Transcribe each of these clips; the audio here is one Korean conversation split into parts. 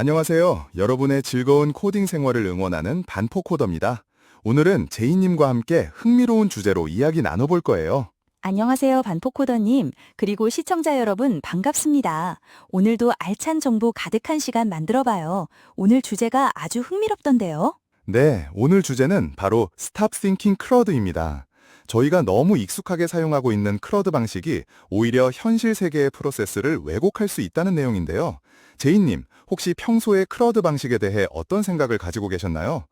안녕하세요. 여러분의 즐거운 코딩 생활을 응원하는 반포코더입니다. 오늘은 제이님과 함께 흥미로운 주제로 이야기 나눠볼 거예요. 안녕하세요, 반포코더님. 그리고 시청자 여러분, 반갑습니다. 오늘도 알찬 정보 가득한 시간 만들어봐요. 오늘 주제가 아주 흥미롭던데요. 네, 오늘 주제는 바로 Stop Thinking CRUD입니다. 저희가 너무 익숙하게 사용하고 있는 CRUD 방식이 오히려 현실 세계의 프로세스를 왜곡할 수 있다는 내용인데요. 제이님, 혹시 평소에 CRUD 방식에 대해 어떤 생각을 가지고 계셨나요?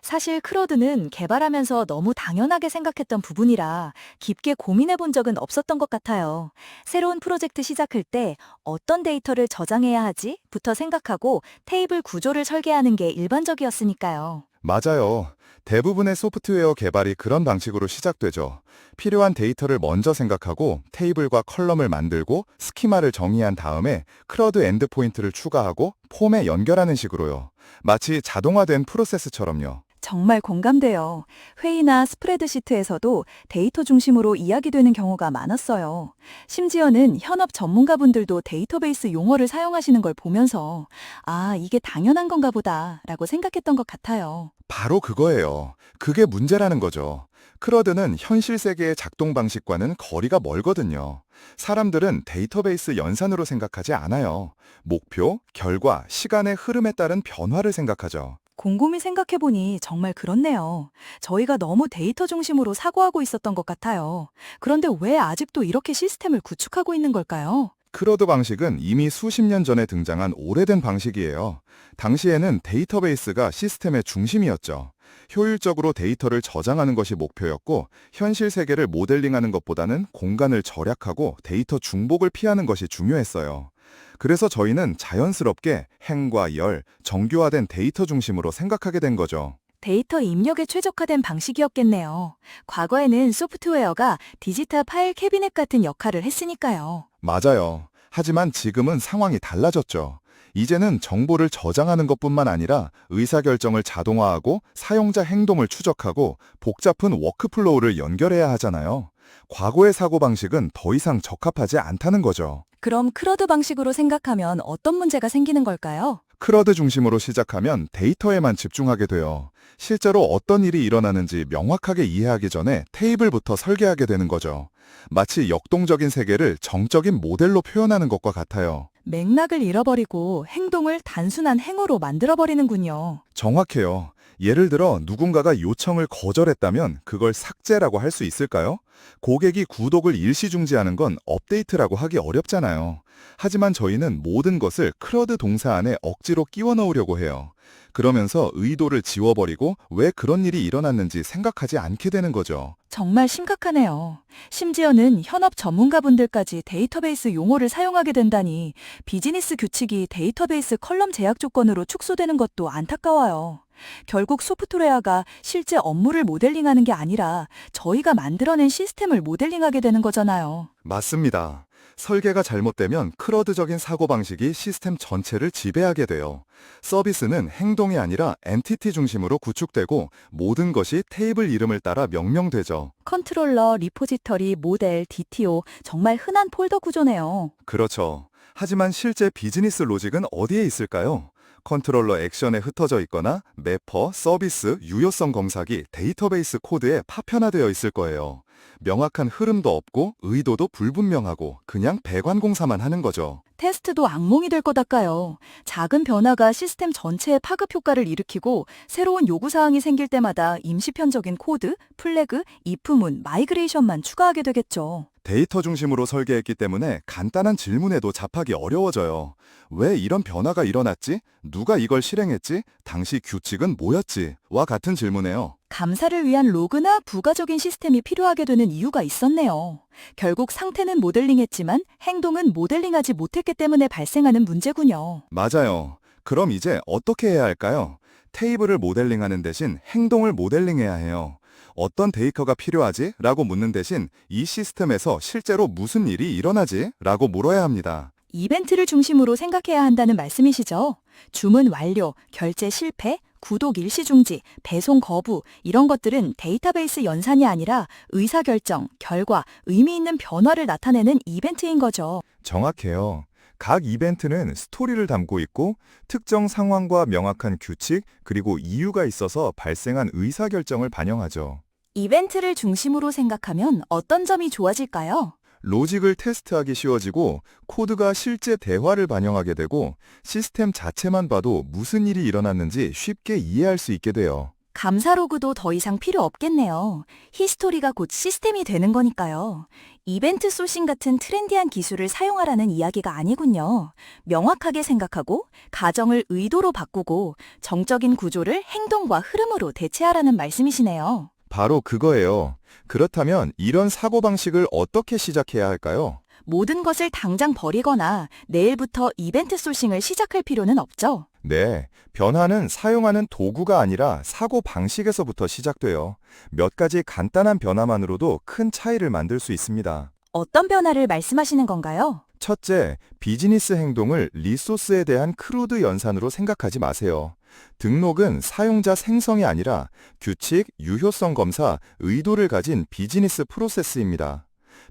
사실 크로드는 개발하면서 너무 당연하게 생각했던 부분이라 깊게 고민해 본 적은 없었던 것 같아요. 새로운 프로젝트 시작할 때 어떤 데이터를 저장해야 하지? 부터 생각하고 테이블 구조를 설계하는 게 일반적이었으니까요. 맞아요. 대부분의 소프트웨어 개발이 그런 방식으로 시작되죠. 필요한 데이터를 먼저 생각하고 테이블과 컬럼을 만들고 스키마를 정의한 다음에 크러드 엔드포인트를 추가하고 폼에 연결하는 식으로요. 마치 자동화된 프로세스처럼요. 정말 공감돼요. 회의나 스프레드시트에서도 데이터 중심으로 이야기되는 경우가 많았어요. 심지어는 현업 전문가분들도 데이터베이스 용어를 사용하시는 걸 보면서 아, 이게 당연한 건가 보다 라고 생각했던 것 같아요. 바로 그거예요. 그게 문제라는 거죠. 크러드는 현실 세계의 작동 방식과는 거리가 멀거든요. 사람들은 데이터베이스 연산으로 생각하지 않아요. 목표, 결과, 시간의 흐름에 따른 변화를 생각하죠. 곰곰이 생각해보니 정말 그렇네요. 저희가 너무 데이터 중심으로 사고하고 있었던 것 같아요. 그런데 왜 아직도 이렇게 시스템을 구축하고 있는 걸까요? 크러드 방식은 이미 수십 년 전에 등장한 오래된 방식이에요. 당시에는 데이터베이스가 시스템의 중심이었죠. 효율적으로 데이터를 저장하는 것이 목표였고, 현실 세계를 모델링하는 것보다는 공간을 절약하고 데이터 중복을 피하는 것이 중요했어요. 그래서 저희는 자연스럽게 행과 열, 정교화된 데이터 중심으로 생각하게 된 거죠. 데이터 입력에 최적화된 방식이었겠네요. 과거에는 소프트웨어가 디지털 파일 캐비넷 같은 역할을 했으니까요. 맞아요. 하지만 지금은 상황이 달라졌죠. 이제는 정보를 저장하는 것뿐만 아니라 의사결정을 자동화하고 사용자 행동을 추적하고 복잡한 워크플로우를 연결해야 하잖아요. 과거의 사고방식은 더 이상 적합하지 않다는 거죠. 그럼 크러드 방식으로 생각하면 어떤 문제가 생기는 걸까요? 크러드 중심으로 시작하면 데이터에만 집중하게 돼요. 실제로 어떤 일이 일어나는지 명확하게 이해하기 전에 테이블부터 설계하게 되는 거죠. 마치 역동적인 세계를 정적인 모델로 표현하는 것과 같아요. 맥락을 잃어버리고 행동을 단순한 행으로 만들어버리는군요. 정확해요. 예를 들어 누군가가 요청을 거절했다면 그걸 삭제라고 할 수 있을까요? 고객이 구독을 일시 중지하는 건 업데이트라고 하기 어렵잖아요. 하지만 저희는 모든 것을 크러드 동사 안에 억지로 끼워 넣으려고 해요. 그러면서 의도를 지워버리고 왜 그런 일이 일어났는지 생각하지 않게 되는 거죠. 정말 심각하네요. 심지어는 현업 전문가분들까지 데이터베이스 용어를 사용하게 된다니 비즈니스 규칙이 데이터베이스 컬럼 제약 조건으로 축소되는 것도 안타까워요. 결국 소프트웨어가 실제 업무를 모델링하는 게 아니라 저희가 만들어낸 시스템을 모델링하게 되는 거잖아요. 맞습니다. 설계가 잘못되면 크러드적인 사고방식이 시스템 전체를 지배하게 돼요. 서비스는 행동이 아니라 엔티티 중심으로 구축되고 모든 것이 테이블 이름을 따라 명명되죠. 컨트롤러, 리포지터리, 모델, DTO 정말 흔한 폴더 구조네요. 그렇죠. 하지만 실제 비즈니스 로직은 어디에 있을까요? 컨트롤러 액션에 흩어져 있거나 매퍼, 서비스, 유효성 검사기, 데이터베이스 코드에 파편화되어 있을 거예요. 명확한 흐름도 없고 의도도 불분명하고 그냥 배관공사만 하는 거죠. 테스트도 악몽이 될 것 같아요. 작은 변화가 시스템 전체에 파급 효과를 일으키고 새로운 요구사항이 생길 때마다 임시편적인 코드, 플래그, if문, 마이그레이션만 추가하게 되겠죠. 데이터 중심으로 설계했기 때문에 간단한 질문에도 답하기 어려워져요. 왜 이런 변화가 일어났지? 누가 이걸 실행했지? 당시 규칙은 뭐였지? 와 같은 질문에요. 감사를 위한 로그나 부가적인 시스템이 필요하게 되는 이유가 있었네요. 결국 상태는 모델링했지만 행동은 모델링하지 못했기 때문에 발생하는 문제군요. 맞아요. 그럼 이제 어떻게 해야 할까요? 테이블을 모델링하는 대신 행동을 모델링해야 해요. 어떤 데이터가 필요하지? 라고 묻는 대신 이 시스템에서 실제로 무슨 일이 일어나지? 라고 물어야 합니다. 이벤트를 중심으로 생각해야 한다는 말씀이시죠? 주문 완료, 결제 실패, 구독 일시 중지, 배송 거부 이런 것들은 데이터베이스 연산이 아니라 의사결정, 결과, 의미 있는 변화를 나타내는 이벤트인 거죠. 정확해요. 각 이벤트는 스토리를 담고 있고 특정 상황과 명확한 규칙 그리고 이유가 있어서 발생한 의사결정을 반영하죠. 이벤트를 중심으로 생각하면 어떤 점이 좋아질까요? 로직을 테스트하기 쉬워지고 코드가 실제 대화를 반영하게 되고 시스템 자체만 봐도 무슨 일이 일어났는지 쉽게 이해할 수 있게 돼요. 감사 로그도 더 이상 필요 없겠네요. 히스토리가 곧 시스템이 되는 거니까요. 이벤트 소싱 같은 트렌디한 기술을 사용하라는 이야기가 아니군요. 명확하게 생각하고 가정을 의도로 바꾸고 정적인 구조를 행동과 흐름으로 대체하라는 말씀이시네요. 바로 그거예요. 그렇다면 이런 사고방식을 어떻게 시작해야 할까요? 모든 것을 당장 버리거나 내일부터 이벤트 소싱을 시작할 필요는 없죠. 네, 변화는 사용하는 도구가 아니라 사고방식에서부터 시작돼요. 몇 가지 간단한 변화만으로도 큰 차이를 만들 수 있습니다. 어떤 변화를 말씀하시는 건가요? 첫째, 비즈니스 행동을 리소스에 대한 크루드 연산으로 생각하지 마세요. 등록은 사용자 생성이 아니라 규칙, 유효성 검사, 의도를 가진 비즈니스 프로세스입니다.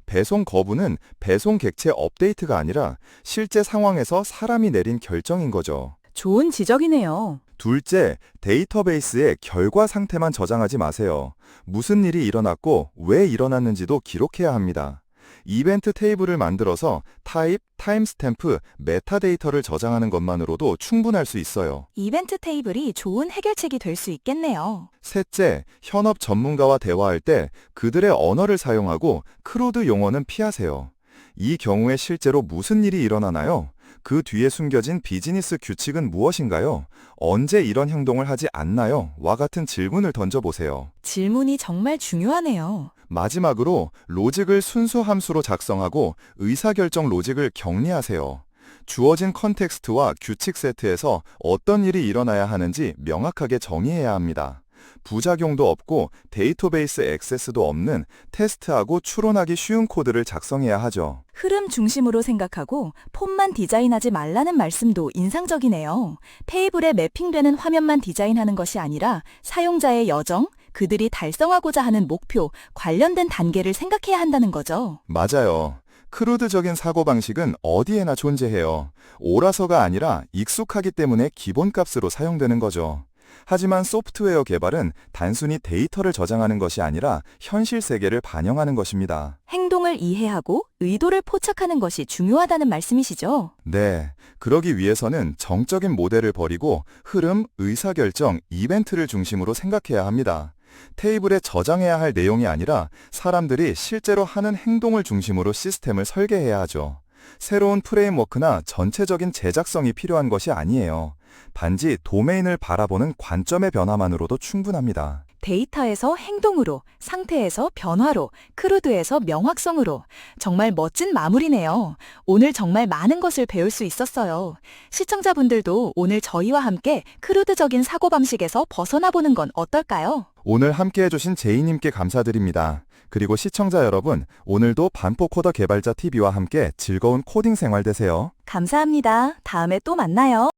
배송 거부는 배송 객체 업데이트가 아니라 실제 상황에서 사람이 내린 결정인 거죠. 좋은 지적이네요. 둘째, 데이터베이스에 결과 상태만 저장하지 마세요. 무슨 일이 일어났고 왜 일어났는지도 기록해야 합니다. 이벤트 테이블을 만들어서 타입, 타임스탬프, 메타데이터를 저장하는 것만으로도 충분할 수 있어요. 이벤트 테이블이 좋은 해결책이 될 수 있겠네요. 셋째, 현업 전문가와 대화할 때 그들의 언어를 사용하고 크루드 용어는 피하세요. 이 경우에 실제로 무슨 일이 일어나나요? 그 뒤에 숨겨진 비즈니스 규칙은 무엇인가요? 언제 이런 행동을 하지 않나요? 와 같은 질문을 던져보세요. 질문이 정말 중요하네요. 마지막으로 로직을 순수 함수로 작성하고 의사결정 로직을 정리하세요. 주어진 컨텍스트와 규칙 세트에서 어떤 일이 일어나야 하는지 명확하게 정의해야 합니다. 부작용도 없고 데이터베이스 액세스도 없는 테스트하고 추론하기 쉬운 코드를 작성해야 하죠. 흐름 중심으로 생각하고 폼만 디자인하지 말라는 말씀도 인상적이네요. 테이블에 매핑되는 화면만 디자인하는 것이 아니라 사용자의 여정, 그들이 달성하고자 하는 목표, 관련된 단계를 생각해야 한다는 거죠. 맞아요. 크루드적인 사고방식은 어디에나 존재해요. 옳아서가 아니라 익숙하기 때문에 기본값으로 사용되는 거죠. 하지만 소프트웨어 개발은 단순히 데이터를 저장하는 것이 아니라 현실 세계를 반영하는 것입니다. 행동을 이해하고 의도를 포착하는 것이 중요하다는 말씀이시죠? 네, 그러기 위해서는 정적인 모델을 버리고 흐름, 의사결정, 이벤트를 중심으로 생각해야 합니다. 테이블에 저장해야 할 내용이 아니라 사람들이 실제로 하는 행동을 중심으로 시스템을 설계해야 하죠. 새로운 프레임워크나 전체적인 제작성이 필요한 것이 아니에요. 단지 도메인을 바라보는 관점의 변화만으로도 충분합니다. 데이터에서 행동으로, 상태에서 변화로, 크루드에서 명확성으로. 정말 멋진 마무리네요. 오늘 정말 많은 것을 배울 수 있었어요. 시청자분들도 오늘 저희와 함께 크루드적인 사고방식에서 벗어나 보는 건 어떨까요? 오늘 함께 해주신 제이님께 감사드립니다. 그리고 시청자 여러분, 오늘도 반포코더 개발자 TV와 함께 즐거운 코딩 생활 되세요. 감사합니다. 다음에 또 만나요.